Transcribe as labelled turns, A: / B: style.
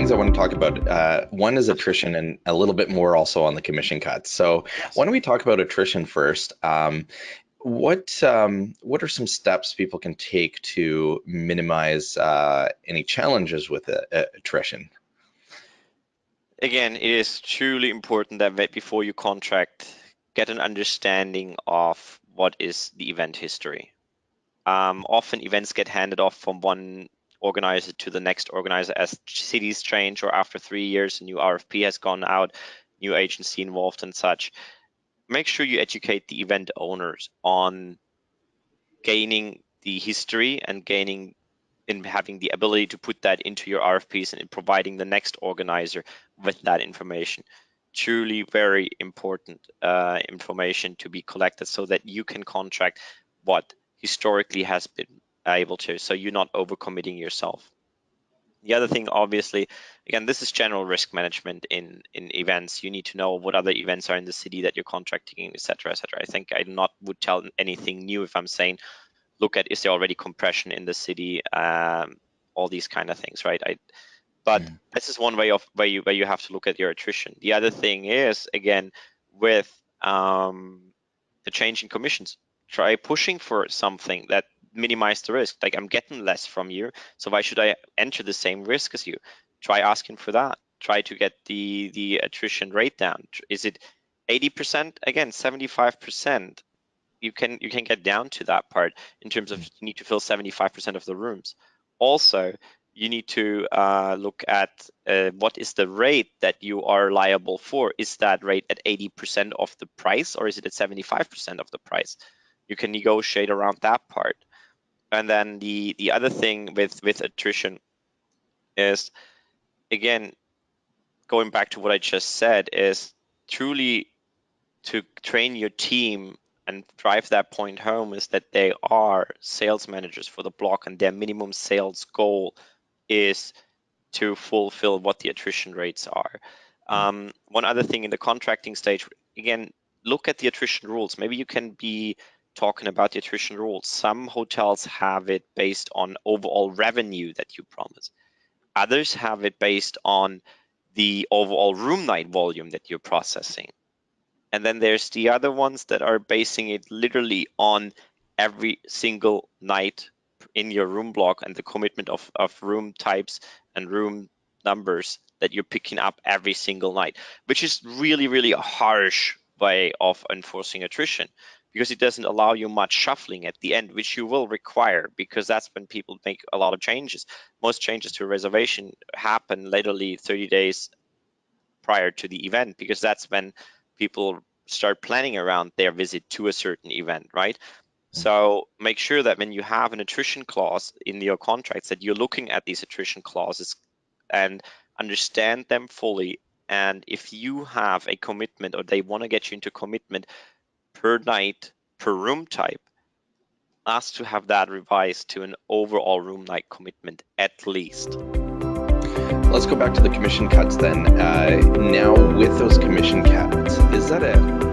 A: things I want to talk about. One is attrition and a little bit more also on the commission cuts. So why don't we talk about attrition first? What are some steps people can take to minimize any challenges with attrition?
B: Again, it is truly important that before you contract, get an understanding of what is the event history. Often events get handed off from one organizer to the next organizer as cities change, or after 3 years a new RFP has gone out, new agency involved and such. Make sure you educate the event owners on gaining the history and gaining in having the ability to put that into your RFPs and in providing the next organizer with that information. Truly very important information to be collected so that you can contract what historically has been able to, so you're not overcommitting yourself. The other thing, obviously, again, this is general risk management in events. You need to know what other events are in the city that you're contracting, et cetera, et cetera. I think I would tell anything new if I'm saying, look at, is there already compression in the city? All these kind of things, right? But this is one way of where you have to look at your attrition. The other thing is, again, with the change in commissions, try pushing for something that minimize the risk. Like, I'm getting less from you, so why should I enter the same risk as you? Try asking for that. Try to get the attrition rate down. Is it 80%? Again, 75%. You can get down to that part in terms of you need to fill 75% of the rooms. Also, you need to look at what is the rate that you are liable for. Is that rate at 80% of the price, or is it at 75% of the price? You can negotiate around that part. And then the other thing with attrition is, again, going back to what I just said, is truly to train your team and drive that point home, is that they are sales managers for the block, and their minimum sales goal is to fulfill what the attrition rates are. One other thing in the contracting stage, again, look at the attrition rules. Maybe you can be talking about the attrition rules. Some hotels have it based on overall revenue that you promise. Others have it based on the overall room night volume that you're processing. And then there's the other ones that are basing it literally on every single night in your room block and the commitment of room types and room numbers that you're picking up every single night, which is really, really a harsh way of enforcing attrition, because it doesn't allow you much shuffling at the end, which you will require, because that's when people make a lot of changes. Most changes to a reservation happen literally 30 days prior to the event, because that's when people start planning around their visit to a certain event, right? So make sure that when you have an attrition clause in your contracts, that you're looking at these attrition clauses and understand them fully. And if you have a commitment, or they want to get you into commitment per night, per room type, ask to have that revised to an overall room night commitment at least.
A: Let's go back to the commission cuts then. Now, with those commission cuts, is that a